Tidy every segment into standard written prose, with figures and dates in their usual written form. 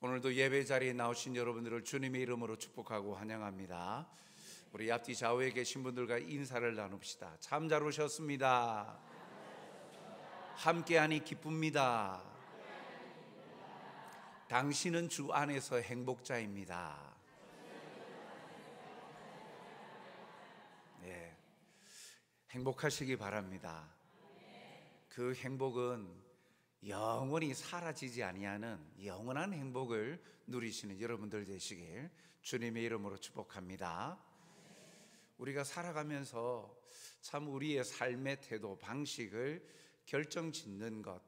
오늘도 예배 자리에 나오신 여러분들을 주님의 이름으로 축복하고 환영합니다. 우리 앞뒤 좌우에 계신 분들과 인사를 나눕시다. 참 잘 오셨습니다. 함께하니 기쁩니다. 당신은 주 안에서 행복자입니다. 네, 행복하시기 바랍니다. 그 행복은 영원히 사라지지 아니하는 영원한 행복을 누리시는 여러분들 되시길 주님의 이름으로 축복합니다. 우리가 살아가면서 참 우리의 삶의 태도, 방식을 결정짓는 것,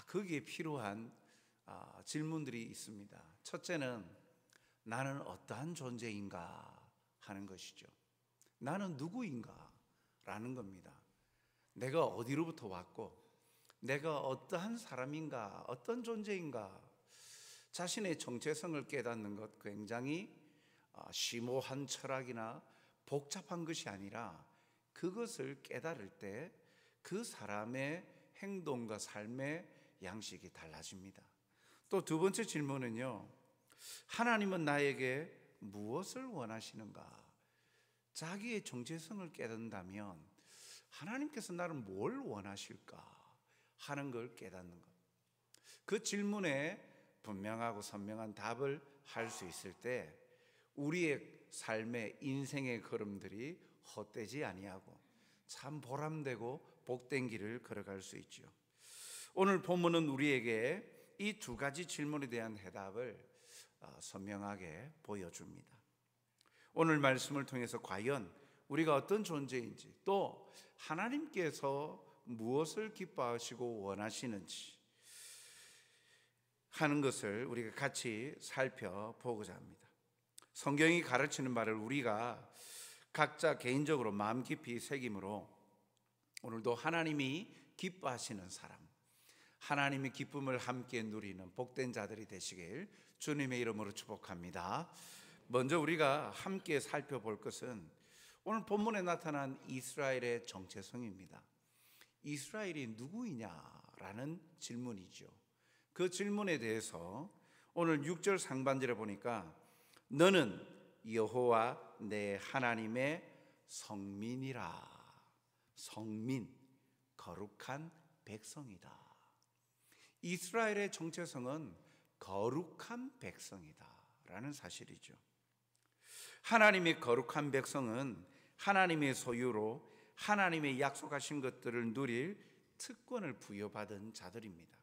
거기에 필요한 질문들이 있습니다. 첫째는 나는 어떠한 존재인가 하는 것이죠. 나는 누구인가 라는 겁니다. 내가 어디로부터 왔고 내가 어떠한 사람인가, 어떤 존재인가, 자신의 정체성을 깨닫는 것, 굉장히 심오한 철학이나 복잡한 것이 아니라 그것을 깨달을 때 그 사람의 행동과 삶의 양식이 달라집니다. 또 두 번째 질문은요, 하나님은 나에게 무엇을 원하시는가? 자기의 정체성을 깨닫는다면 하나님께서 나를 뭘 원하실까 하는 걸 깨닫는 것, 그 질문에 분명하고 선명한 답을 할 수 있을 때 우리의 삶의 인생의 걸음들이 헛되지 아니하고 참 보람되고 복된 길을 걸어갈 수 있죠. 오늘 본문은 우리에게 이 두 가지 질문에 대한 해답을 선명하게 보여줍니다. 오늘 말씀을 통해서 과연 우리가 어떤 존재인지, 또 하나님께서 무엇을 기뻐하시고 원하시는지 하는 것을 우리가 같이 살펴보고자 합니다. 성경이 가르치는 바를 우리가 각자 개인적으로 마음 깊이 새김으로 오늘도 하나님이 기뻐하시는 사람, 하나님의 기쁨을 함께 누리는 복된 자들이 되시길 주님의 이름으로 축복합니다. 먼저 우리가 함께 살펴볼 것은 오늘 본문에 나타난 이스라엘의 정체성입니다. 이스라엘이 누구이냐라는 질문이죠. 그 질문에 대해서 오늘 6절 상반절에 보니까 너는 여호와 내 하나님의 성민이라. 성민, 거룩한 백성이다. 이스라엘의 정체성은 거룩한 백성이다 라는 사실이죠. 하나님의 거룩한 백성은 하나님의 소유로 하나님의 약속하신 것들을 누릴 특권을 부여받은 자들입니다.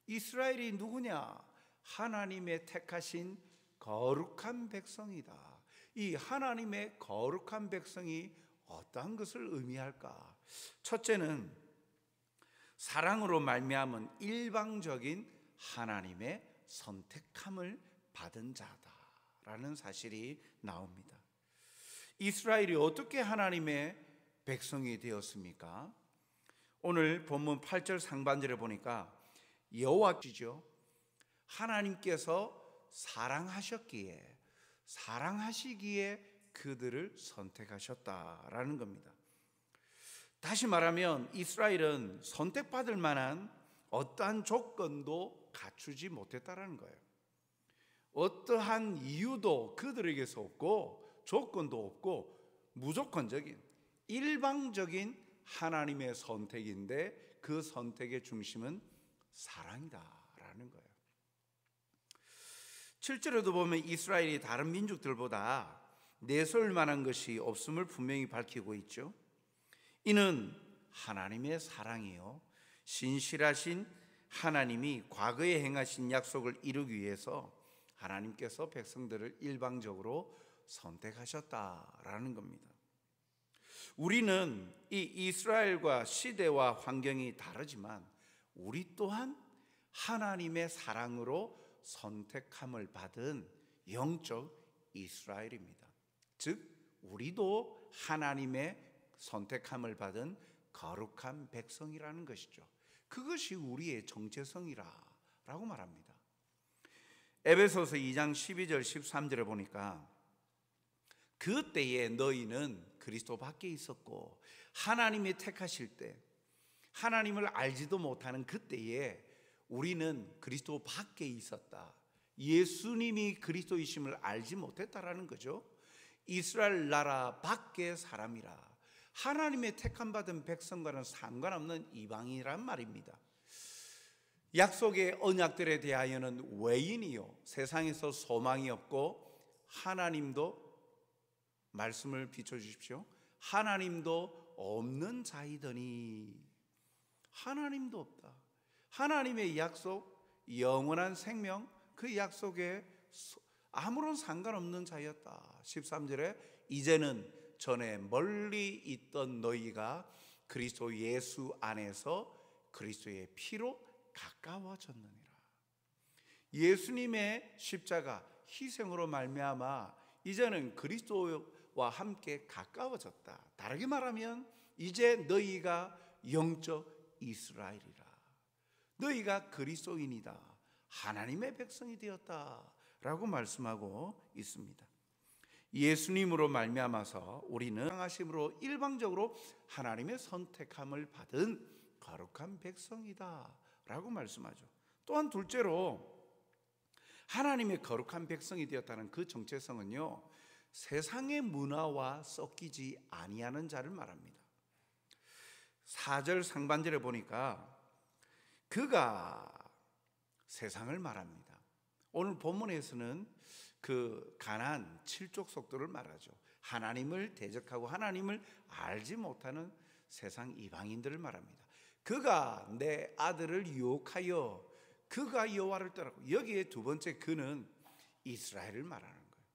이스라엘이 누구냐? 하나님의 택하신 거룩한 백성이다. 이 하나님의 거룩한 백성이 어떠한 것을 의미할까? 첫째는 사랑으로 말미암은 일방적인 하나님의 선택함을 받은 자다라는 사실이 나옵니다. 이스라엘이 어떻게 하나님의 백성이 되었습니까? 오늘 본문 8절 상반절에 보니까 여호와시죠. 하나님께서 사랑하시기에 그들을 선택하셨다라는 겁니다. 다시 말하면 이스라엘은 선택받을 만한 어떠한 조건도 갖추지 못했다라는 거예요. 어떠한 이유도 그들에게서 없고 조건도 없고 무조건적인 일방적인 하나님의 선택인데 그 선택의 중심은 사랑이다라는 거예요. 7절에도 보면 이스라엘이 다른 민족들보다 내세울 만한 것이 없음을 분명히 밝히고 있죠. 이는 하나님의 사랑이요, 신실하신 하나님이 과거에 행하신 약속을 이루기 위해서 하나님께서 백성들을 일방적으로 선택하셨다라는 겁니다. 우리는 이 이스라엘과 시대와 환경이 다르지만 우리 또한 하나님의 사랑으로 선택함을 받은 영적 이스라엘입니다. 즉 우리도 하나님의 선택함을 받은 거룩한 백성이라는 것이죠. 그것이 우리의 정체성이라고 말합니다. 에베소서 2장 12절 13절에 보니까 그때에 너희는 그리스도 밖에 있었고 하나님이 택하실 때 하나님을 알지도 못하는 그때에 우리는 그리스도 밖에 있었다. 예수님이 그리스도이심을 알지 못했다라는 거죠. 이스라엘 나라 밖의 사람이라, 하나님의 택함 받은 백성과는 상관없는 이방인이란 말입니다. 약속의 언약들에 대하여는 외인이요, 세상에서 소망이 없고, 하나님도, 말씀을 비춰주십시오, 하나님도 없는 자이더니, 하나님도 없다. 하나님의 약속, 영원한 생명, 그 약속에 아무런 상관없는 자였다. 13절에 이제는 전에 멀리 있던 너희가 그리스도 예수 안에서 그리스도의 피로 가까워졌느니라. 예수님의 십자가 희생으로 말미암아 이제는 그리스도와 함께 가까워졌다. 다르게 말하면 이제 너희가 영적 이스라엘이라. 너희가 그리스도인이다. 하나님의 백성이 되었다라고 말씀하고 있습니다. 예수님으로 말미암아서 우리는 향하심으로 일방적으로 하나님의 선택함을 받은 거룩한 백성이다라고 말씀하죠. 또한 둘째로 하나님의 거룩한 백성이 되었다는 그 정체성은요, 세상의 문화와 섞이지 아니하는 자를 말합니다. 4절 상반절에 보니까 그가 세상을 말합니다. 오늘 본문에서는 그 가나안 7족 속도를 말하죠. 하나님을 대적하고 하나님을 알지 못하는 세상 이방인들을 말합니다. 그가 내 아들을 유혹하여 그가 여호와를 떠나고, 여기에 두 번째 그는 이스라엘을 말하는 거예요.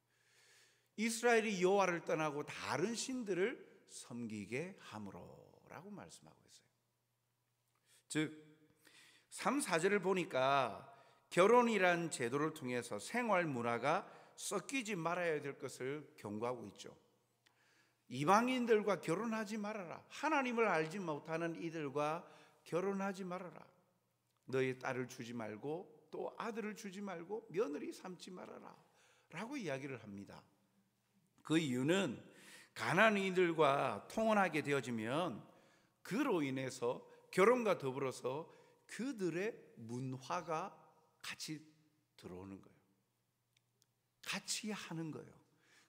이스라엘이 여호와를 떠나고 다른 신들을 섬기게 함으로라고 말씀하고 있어요. 즉 3, 4절을 보니까 결혼이란 제도를 통해서 생활 문화가 섞이지 말아야 될 것을 경고하고 있죠. 이방인들과 결혼하지 말아라. 하나님을 알지 못하는 이들과 결혼하지 말아라. 너의 딸을 주지 말고 또 아들을 주지 말고 며느리 삼지 말아라 라고 이야기를 합니다. 그 이유는 가나안인들과 통혼하게 되어지면 그로 인해서 결혼과 더불어서 그들의 문화가 같이 들어오는 거예요. 같이 하는 거예요.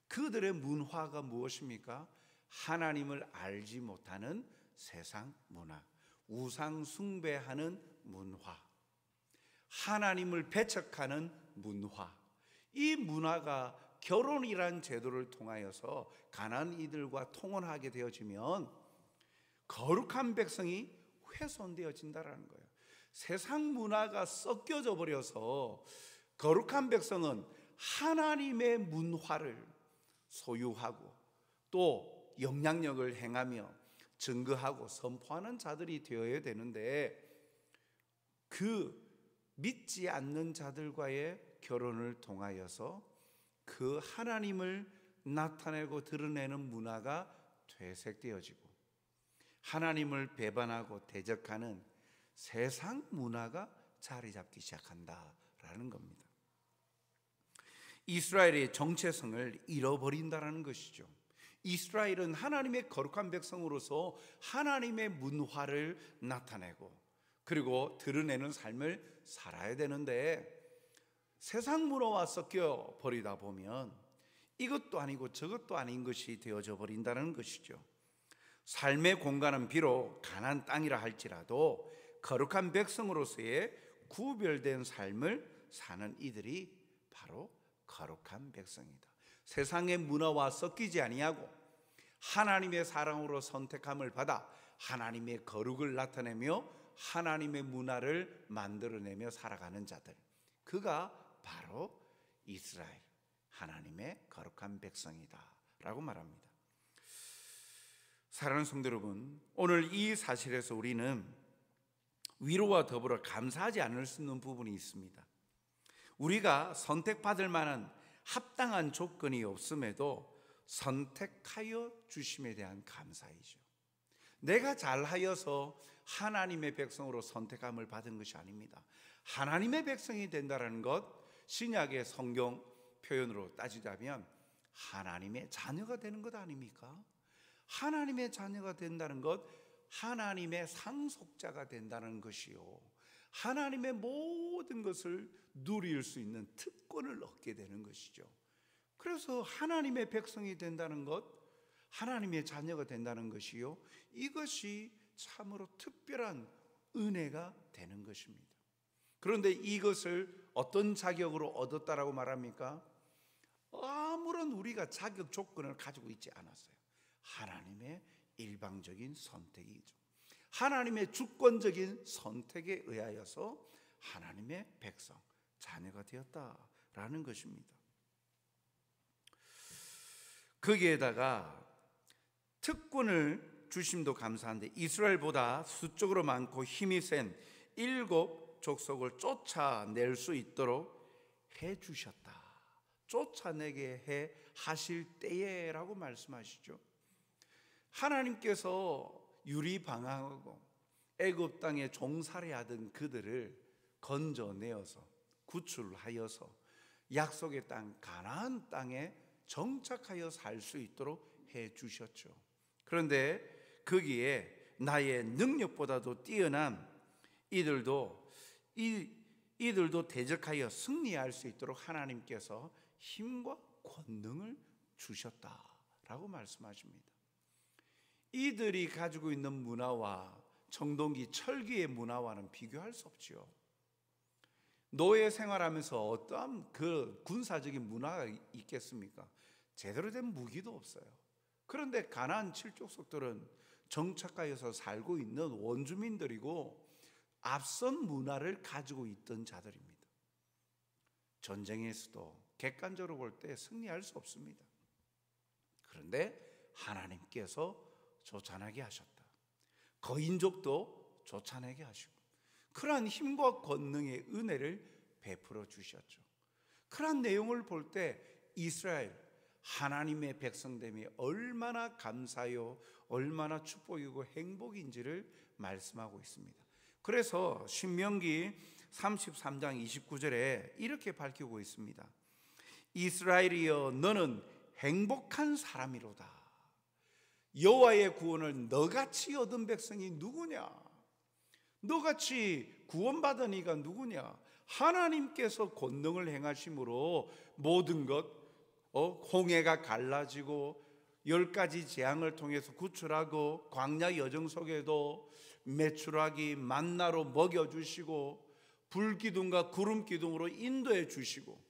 그들의 문화가 무엇입니까? 하나님을 알지 못하는 세상 문화, 우상 숭배하는 문화, 하나님을 배척하는 문화. 이 문화가 결혼이란 제도를 통하여서 가나안이들과 통혼하게 되어지면 거룩한 백성이 훼손되어진다는 거예요. 세상 문화가 섞여져 버려서 거룩한 백성은 하나님의 문화를 소유하고 또 영향력을 행하며 증거하고 선포하는 자들이 되어야 되는데, 그 믿지 않는 자들과의 결혼을 통하여서 그 하나님을 나타내고 드러내는 문화가 퇴색되어지고 하나님을 배반하고 대적하는 세상 문화가 자리 잡기 시작한다라는 겁니다. 이스라엘의 정체성을 잃어버린다는 것이죠. 이스라엘은 하나님의 거룩한 백성으로서 하나님의 문화를 나타내고 그리고 드러내는 삶을 살아야 되는데, 세상 문화와 섞여 버리다 보면 이것도 아니고 저것도 아닌 것이 되어져 버린다는 것이죠. 삶의 공간은 비록 가나안 땅이라 할지라도 거룩한 백성으로서의 구별된 삶을 사는 이들이 바로 거룩한 백성이다. 세상의 문화와 섞이지 아니하고 하나님의 사랑으로 선택함을 받아 하나님의 거룩을 나타내며 하나님의 문화를 만들어내며 살아가는 자들, 그가 바로 이스라엘, 하나님의 거룩한 백성이다 라고 말합니다. 사랑하는 성도 여러분, 오늘 이 사실에서 우리는 위로와 더불어 감사하지 않을 수 있는 부분이 있습니다. 우리가 선택받을 만한 합당한 조건이 없음에도 선택하여 주심에 대한 감사이죠. 내가 잘하여서 하나님의 백성으로 선택함을 받은 것이 아닙니다. 하나님의 백성이 된다는 것, 신약의 성경 표현으로 따지자면 하나님의 자녀가 되는 것 아닙니까? 하나님의 자녀가 된다는 것, 하나님의 상속자가 된다는 것이요, 하나님의 모든 것을 누릴 수 있는 특권을 얻게 되는 것이죠. 그래서 하나님의 백성이 된다는 것, 하나님의 자녀가 된다는 것이요, 이것이 참으로 특별한 은혜가 되는 것입니다. 그런데 이것을 어떤 자격으로 얻었다라고 말합니까? 아무런 우리가 자격 조건을 가지고 있지 않았어요. 하나님의 일방적인 선택이죠. 하나님의 주권적인 선택에 의하여서 하나님의 백성, 자녀가 되었다라는 것입니다. 거기에다가 특권을 주심도 감사한데 이스라엘보다 수적으로 많고 힘이 센 7 족속을 쫓아낼 수 있도록 해 주셨다. 쫓아내게 해 하실 때에라고 말씀하시죠. 하나님께서 유리방황하고 애굽 땅에 종살이하던 그들을 건져내어서 구출하여서 약속의 땅 가나안 땅에 정착하여 살 수 있도록 해 주셨죠. 그런데 거기에 나의 능력보다도 뛰어난 이들도 대적하여 승리할 수 있도록 하나님께서 힘과 권능을 주셨다라고 말씀하십니다. 이들이 가지고 있는 문화와 청동기, 철기의 문화와는 비교할 수 없지요. 노예 생활하면서 어떠한 그 군사적인 문화가 있겠습니까? 제대로 된 무기도 없어요. 그런데 가나안 7족속들은 정착하여서 살고 있는 원주민들이고 앞선 문화를 가지고 있던 자들입니다. 전쟁에서도 객관적으로 볼 때 승리할 수 없습니다. 그런데 하나님께서 쫓아내게 하셨다. 거인족도 쫓아내게 하시고 그러한 힘과 권능의 은혜를 베풀어 주셨죠. 그러한 내용을 볼 때 이스라엘 하나님의 백성됨이 얼마나 감사요, 얼마나 축복이고 행복인지를 말씀하고 있습니다. 그래서 신명기 33장 29절에 이렇게 밝히고 있습니다. 이스라엘이여 너는 행복한 사람이로다. 여호와의 구원을 너같이 얻은 백성이 누구냐? 너같이 구원받은 이가 누구냐? 하나님께서 권능을 행하심으로 모든 것 홍해가 갈라지고 10가지 재앙을 통해서 구출하고 광야 여정 속에도 메추라기 만나로 먹여주시고 불기둥과 구름기둥으로 인도해 주시고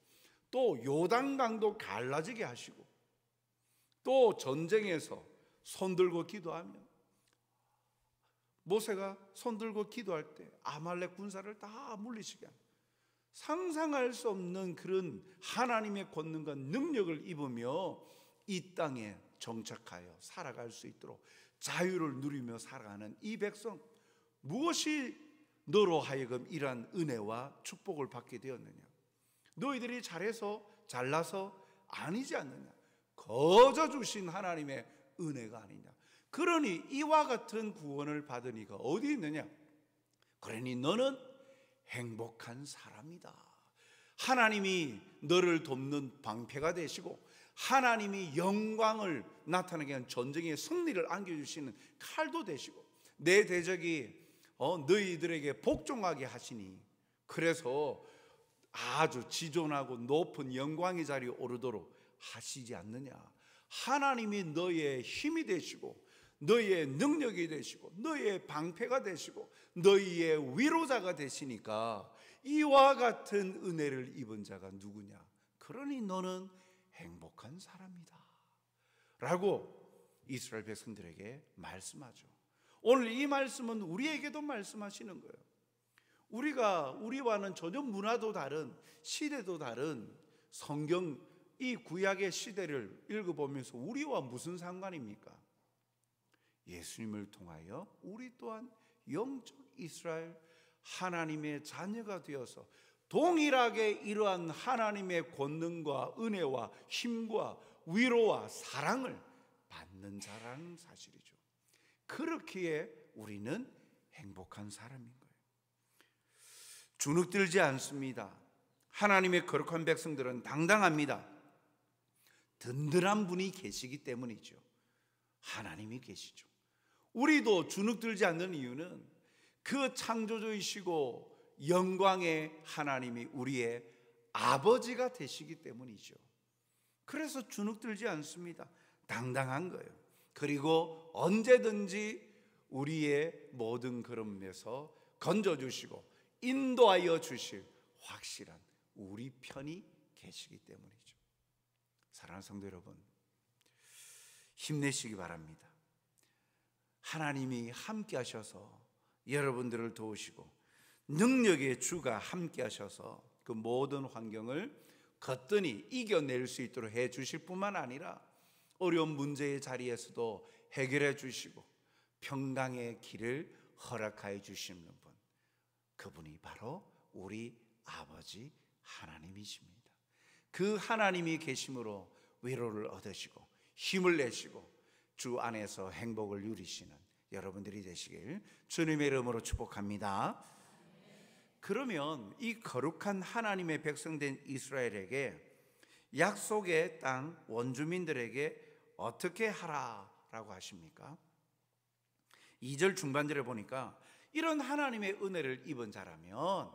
또 요단강도 갈라지게 하시고 또 전쟁에서 손들고 기도하며 모세가 손들고 기도할 때 아말렉 군사를 다 물리치게 합니다. 상상할 수 없는 그런 하나님의 권능과 능력을 입으며 이 땅에 정착하여 살아갈 수 있도록 자유를 누리며 살아가는 이 백성, 무엇이 너로 하여금 이러한 은혜와 축복을 받게 되었느냐? 너희들이 잘해서 잘나서 아니지 않느냐? 거저 주신 하나님의 은혜가 아니냐? 그러니 이와 같은 구원을 받은 이가 어디 있느냐? 그러니 너는 행복한 사람이다. 하나님이 너를 돕는 방패가 되시고 하나님이 영광을 나타나게 한 전쟁의 승리를 안겨주시는 칼도 되시고 내 대적이 너희들에게 복종하게 하시니 그래서 아주 지존하고 높은 영광의 자리에 오르도록 하시지 않느냐. 하나님이 너의 힘이 되시고 너희의 능력이 되시고 너희의 방패가 되시고 너희의 위로자가 되시니까 이와 같은 은혜를 입은 자가 누구냐? 그러니 너는 행복한 사람이다 라고 이스라엘 백성들에게 말씀하죠. 오늘 이 말씀은 우리에게도 말씀하시는 거예요. 우리와는 전혀 문화도 다른 시대도 다른 성경 이 구약의 시대를 읽어보면서 우리와 무슨 상관입니까? 예수님을 통하여 우리 또한 영적 이스라엘 하나님의 자녀가 되어서 동일하게 이러한 하나님의 권능과 은혜와 힘과 위로와 사랑을 받는 자라는 사실이죠. 그렇기에 우리는 행복한 사람인 거예요. 주눅들지 않습니다. 하나님의 거룩한 백성들은 당당합니다. 든든한 분이 계시기 때문이죠. 하나님이 계시죠. 우리도 주눅들지 않는 이유는 그 창조주이시고 영광의 하나님이 우리의 아버지가 되시기 때문이죠. 그래서 주눅들지 않습니다. 당당한 거예요. 그리고 언제든지 우리의 모든 걸음에서 건져주시고 인도하여 주실 확실한 우리 편이 계시기 때문이죠. 사랑하는 성도 여러분, 힘내시기 바랍니다. 하나님이 함께 하셔서 여러분들을 도우시고 능력의 주가 함께 하셔서 그 모든 환경을 거뜬히 이겨낼 수 있도록 해 주실 뿐만 아니라 어려운 문제의 자리에서도 해결해 주시고 평강의 길을 허락하여 주시는 분, 그분이 바로 우리 아버지 하나님이십니다. 그 하나님이 계심으로 위로를 얻으시고 힘을 내시고 주 안에서 행복을 누리시는 여러분들이 되시길 주님의 이름으로 축복합니다. 그러면 이 거룩한 하나님의 백성된 이스라엘에게 약속의 땅 원주민들에게 어떻게 하라라고 하십니까? 2절 중반절에 보니까 이런 하나님의 은혜를 입은 자라면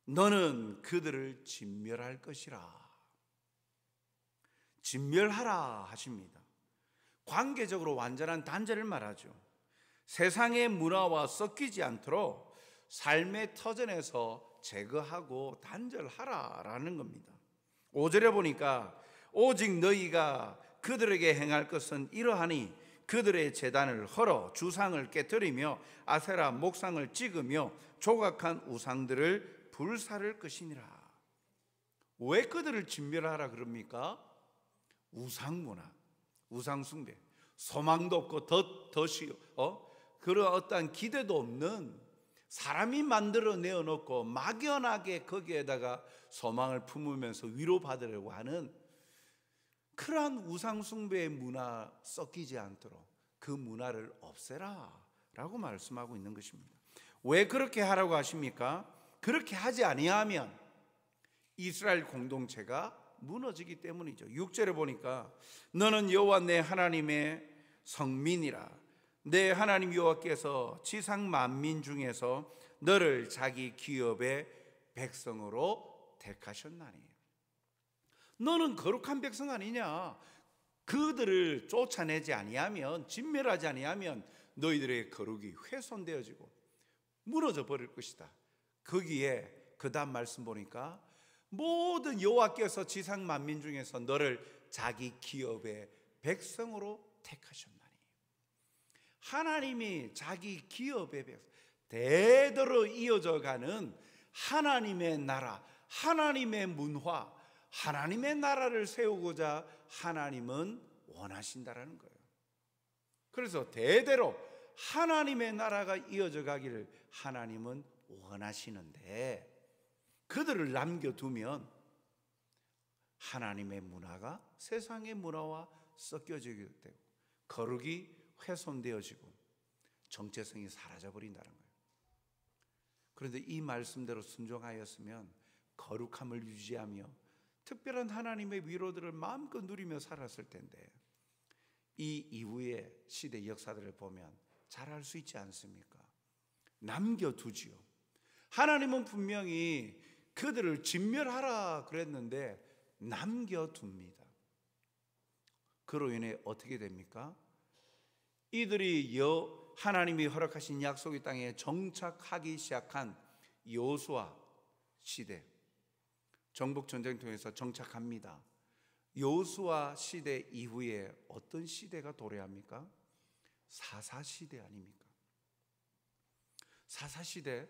너는 그들을 진멸할 것이라, 진멸하라 하십니다. 관계적으로 완전한 단절을 말하죠. 세상의 문화와 섞이지 않도록 삶의 터전에서 제거하고 단절하라라는 겁니다. 5절에 보니까 오직 너희가 그들에게 행할 것은 이러하니 그들의 제단을 헐어 주상을 깨뜨리며 아세라 목상을 찍으며 조각한 우상들을 불사를 것이니라. 왜 그들을 진멸하라 그럽니까? 우상문화, 우상숭배, 소망도 없고 그런 어떠한 기대도 없는 사람이 만들어 내어놓고 막연하게 거기에다가 소망을 품으면서 위로받으려고 하는 그러한 우상숭배의 문화 섞이지 않도록 그 문화를 없애라 라고 말씀하고 있는 것입니다. 왜 그렇게 하라고 하십니까? 그렇게 하지 아니하면 이스라엘 공동체가 무너지기 때문이죠. 6절에 보니까 너는 여호와 내 하나님의 성민이라. 내 하나님 여호와께서 지상 만민 중에서 너를 자기 기업의 백성으로 택하셨나니. 너는 거룩한 백성 아니냐? 그들을 쫓아내지 아니하면, 진멸하지 아니하면 너희들의 거룩이 훼손되어지고 무너져 버릴 것이다. 거기에 그 다음 말씀 보니까 모든 여호와께서 지상 만민 중에서 너를 자기 기업의 백성으로 택하셨나니. 하나님이 자기 기업의 백성, 대대로 이어져 가는 하나님의 나라, 하나님의 문화, 하나님의 나라를 세우고자 하나님은 원하신다라는 거예요. 그래서 대대로 하나님의 나라가 이어져 가기를 하나님은 원하시는데, 그들을 남겨두면 하나님의 문화가 세상의 문화와 섞여지게 되고 거룩이 훼손되어지고 정체성이 사라져버린다는 거예요. 그런데 이 말씀대로 순종하였으면 거룩함을 유지하며 특별한 하나님의 위로들을 마음껏 누리며 살았을 텐데, 이 이후의 시대 역사들을 보면 잘 알 수 있지 않습니까? 남겨두지요. 하나님은 분명히 그들을 진멸하라 그랬는데 남겨둡니다. 그로 인해 어떻게 됩니까? 이들이 하나님이 허락하신 약속의 땅에 정착하기 시작한 여호수아 시대, 정복전쟁 통해서 정착합니다. 여호수아 시대 이후에 어떤 시대가 도래합니까? 사사시대 아닙니까? 사사시대,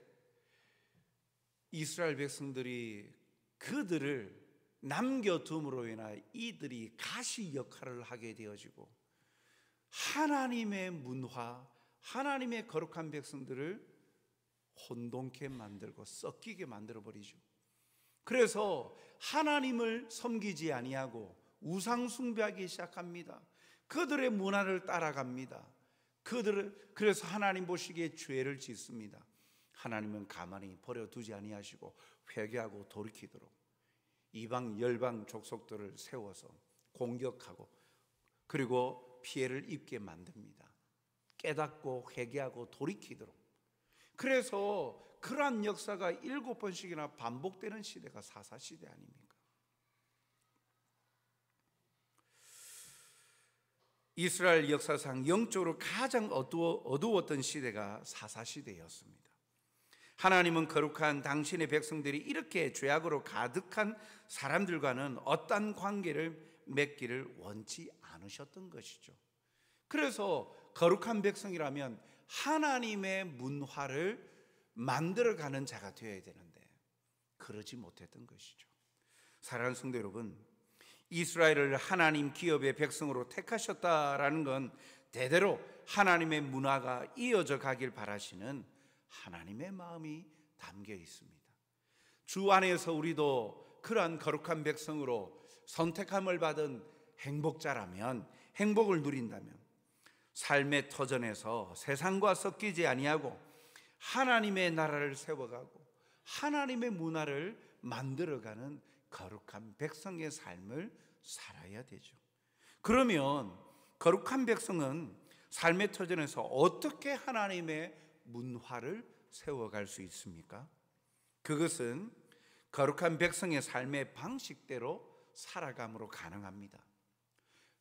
이스라엘 백성들이 그들을 남겨둠으로 인하여 이들이 가시 역할을 하게 되어지고 하나님의 문화, 하나님의 거룩한 백성들을 혼돈케 만들고 섞이게 만들어버리죠. 그래서 하나님을 섬기지 아니하고 우상 숭배하기 시작합니다. 그들의 문화를 따라갑니다. 그래서 하나님 보시기에 죄를 짓습니다. 하나님은 가만히 버려두지 아니하시고 회개하고 돌이키도록 이방 열방 족속들을 세워서 공격하고 그리고 피해를 입게 만듭니다. 깨닫고 회개하고 돌이키도록. 그래서 그러한 역사가 7번씩이나 반복되는 시대가 사사시대 아닙니까? 이스라엘 역사상 영적으로 가장 어두웠던 시대가 사사시대였습니다. 하나님은 거룩한 당신의 백성들이 이렇게 죄악으로 가득한 사람들과는 어떤 관계를 맺기를 원치 않으셨던 것이죠. 그래서 거룩한 백성이라면 하나님의 문화를 만들어가는 자가 되어야 되는데 그러지 못했던 것이죠. 사랑하는 성도 여러분, 이스라엘을 하나님 기업의 백성으로 택하셨다라는 건 대대로 하나님의 문화가 이어져 가길 바라시는 하나님의 마음이 담겨 있습니다. 주 안에서 우리도 그러한 거룩한 백성으로 선택함을 받은 행복자라면, 행복을 누린다면 삶의 터전에서 세상과 섞이지 아니하고 하나님의 나라를 세워가고 하나님의 문화를 만들어가는 거룩한 백성의 삶을 살아야 되죠. 그러면 거룩한 백성은 삶의 터전에서 어떻게 하나님의 문화를 세워갈 수 있습니까? 그것은 거룩한 백성의 삶의 방식대로 살아감으로 가능합니다.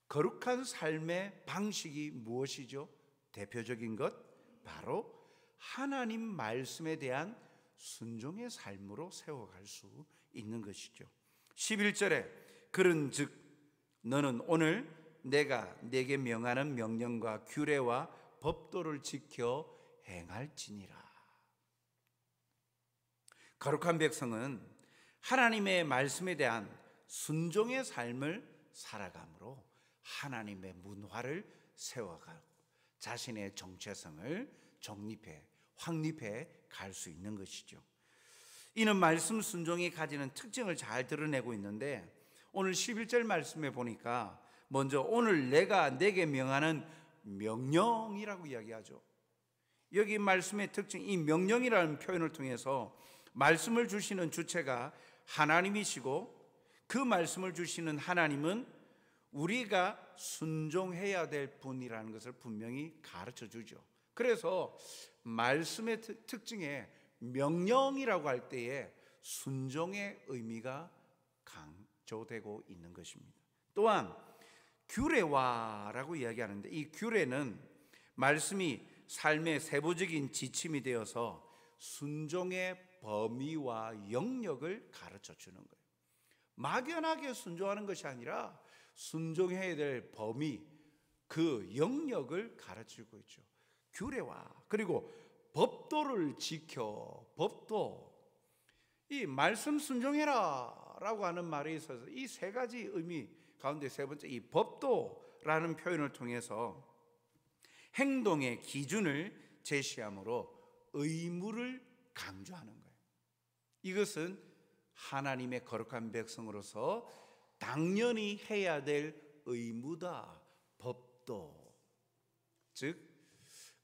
거룩한 삶의 방식이 무엇이죠? 대표적인 것 바로 하나님 말씀에 대한 순종의 삶으로 세워갈 수 있는 것이죠. 11절에 그런즉 너는 오늘 내가 네게 명하는 명령과 규례와 법도를 지켜 행할지니라. 거룩한 백성은 하나님의 말씀에 대한 순종의 삶을 살아감으로 하나님의 문화를 세워가고 자신의 정체성을 정립해 확립해 갈 수 있는 것이죠. 이는 말씀 순종이 가지는 특징을 잘 드러내고 있는데 오늘 11절 말씀에 보니까 먼저 오늘 내가 내게 명하는 명령이라고 이야기하죠. 여기 말씀의 특징, 이 명령이라는 표현을 통해서 말씀을 주시는 주체가 하나님이시고 그 말씀을 주시는 하나님은 우리가 순종해야 될 분이라는 것을 분명히 가르쳐 주죠. 그래서 말씀의 특징에 명령이라고 할 때에 순종의 의미가 강조되고 있는 것입니다. 또한 규례화라고 이야기하는데 이 규례는 말씀이 삶의 세부적인 지침이 되어서 순종의 범위와 영역을 가르쳐 주는 거예요. 막연하게 순종하는 것이 아니라 순종해야 될 범위, 그 영역을 가르치고 있죠. 규례화 그리고 법도를 지켜. 법도, 이 말씀 순종해라 라고 하는 말에 있어서 이 세 가지 의미 가운데 세 번째, 이 법도라는 표현을 통해서 행동의 기준을 제시함으로 의무를 강조하는 거예요. 이것은 하나님의 거룩한 백성으로서 당연히 해야 될 의무다. 법도, 즉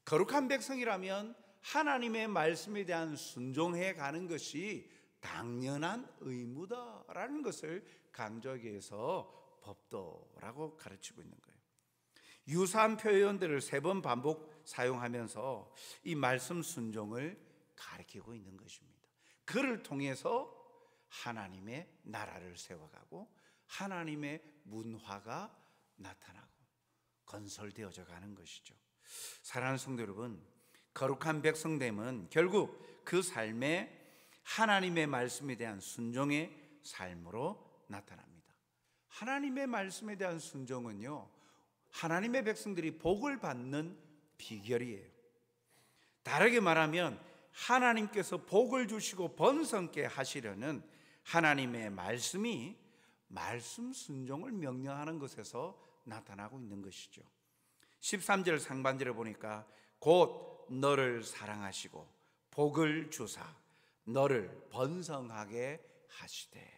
거룩한 백성이라면 하나님의 말씀에 대한 순종해 가는 것이 당연한 의무다라는 것을 강조하기 위해서 법도라고 가르치고 있는 거예요. 유사한 표현들을 3번 반복 사용하면서 이 말씀 순종을 가르치고 있는 것입니다. 그를 통해서 하나님의 나라를 세워가고 하나님의 문화가 나타나고 건설되어져 가는 것이죠. 사랑하는 성도 여러분, 거룩한 백성됨은 결국 그 삶에 하나님의 말씀에 대한 순종의 삶으로 나타납니다. 하나님의 말씀에 대한 순종은요, 하나님의 백성들이 복을 받는 비결이에요. 다르게 말하면 하나님께서 복을 주시고 번성케 하시려는 하나님의 말씀이 말씀 순종을 명령하는 것에서 나타나고 있는 것이죠. 13절 상반절에 보니까 곧 너를 사랑하시고 복을 주사 너를 번성하게 하시되,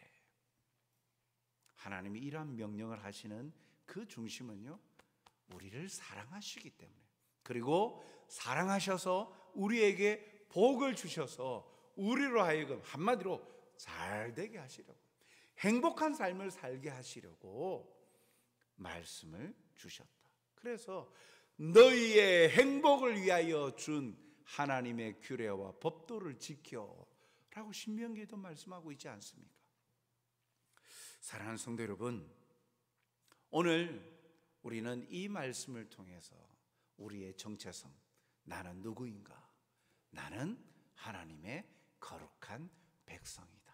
하나님이 이러한 명령을 하시는 그 중심은요, 우리를 사랑하시기 때문에, 그리고 사랑하셔서 우리에게 복을 주셔서 우리로 하여금 한마디로 잘 되게 하시려고, 행복한 삶을 살게 하시려고 말씀을 주셨다. 그래서 너희의 행복을 위하여 준 하나님의 규례와 법도를 지켜 라고 신명기에도 말씀하고 있지 않습니까? 사랑하는 성도 여러분, 오늘 우리는 이 말씀을 통해서 우리의 정체성, 나는 누구인가? 나는 하나님의 거룩한 백성이다,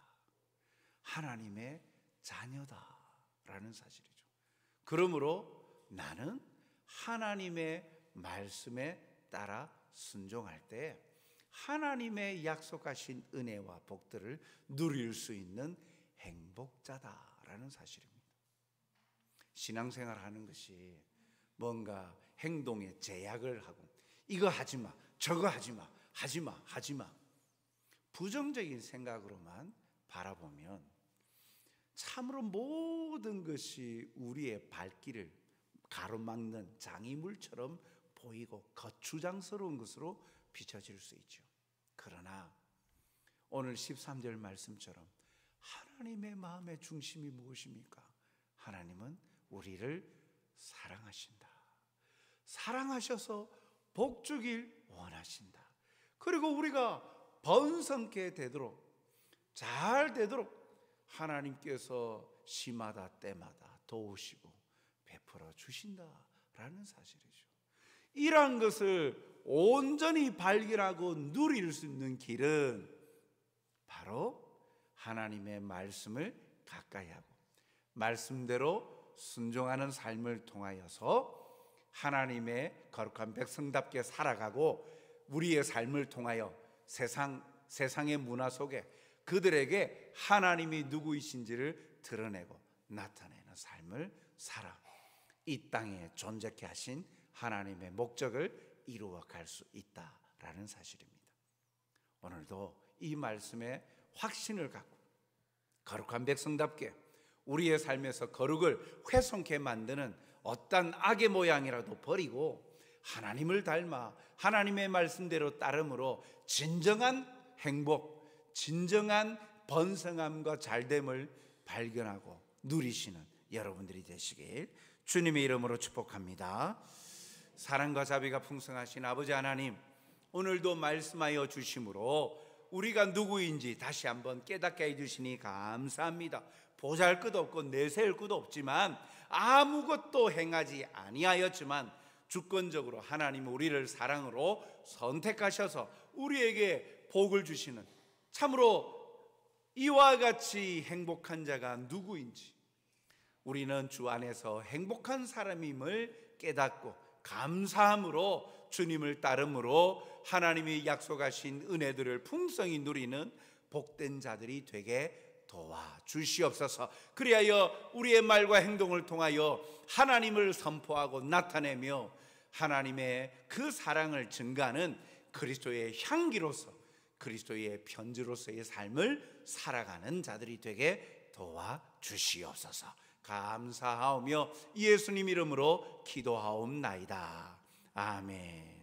하나님의 자녀다 라는 사실이죠. 그러므로 나는 하나님의 말씀에 따라 순종할 때 하나님의 약속하신 은혜와 복들을 누릴 수 있는 행복자다라는 사실입니다. 신앙생활 하는 것이 뭔가 행동에 제약을 하고 이거 하지 마, 저거 하지 마, 하지 마, 하지 마, 부정적인 생각으로만 바라보면 참으로 모든 것이 우리의 발길을 가로막는 장애물처럼 보이고 거추장스러운 것으로 비춰질 수 있죠. 그러나 오늘 13절 말씀처럼 하나님의 마음의 중심이 무엇입니까? 하나님은 우리를 사랑하신다. 사랑하셔서 복 주길 원하신다. 그리고 우리가 번성케 되도록, 잘 되도록 하나님께서 시마다 때마다 도우시고 베풀어 주신다라는 사실이죠. 이러한 것을 온전히 발견하고 누릴 수 있는 길은 바로 하나님의 말씀을 가까이 하고 말씀대로 순종하는 삶을 통하여서 하나님의 거룩한 백성답게 살아가고 우리의 삶을 통하여 세상의 문화 속에 그들에게 하나님이 누구이신지를 드러내고 나타내는 삶을 살아 이 땅에 존재케 하신 하나님의 목적을 이루어갈 수 있다라는 사실입니다. 오늘도 이 말씀에 확신을 갖고 거룩한 백성답게 우리의 삶에서 거룩을 훼손케 만드는 어떤 악의 모양이라도 버리고 하나님을 닮아 하나님의 말씀대로 따름으로 진정한 행복, 진정한 번성함과 잘됨을 발견하고 누리시는 여러분들이 되시길 주님의 이름으로 축복합니다. 사랑과 자비가 풍성하신 아버지 하나님, 오늘도 말씀하여 주심으로 우리가 누구인지 다시 한번 깨닫게 해주시니 감사합니다. 보잘것없고 내세울 것도 없지만 아무것도 행하지 아니하였지만 주권적으로 하나님 우리를 사랑으로 선택하셔서 우리에게 복을 주시는 참으로 이와 같이 행복한 자가 누구인지 우리는 주 안에서 행복한 사람임을 깨닫고 감사함으로 주님을 따름으로 하나님이 약속하신 은혜들을 풍성히 누리는 복된 자들이 되게 도와주시옵소서. 그리하여 우리의 말과 행동을 통하여 하나님을 선포하고 나타내며 하나님의 그 사랑을 증가하는 그리스도의 향기로서 그리스도의 편지로서의 삶을 살아가는 자들이 되게 도와주시옵소서. 감사하오며 예수님 이름으로 기도하옵나이다. 아멘.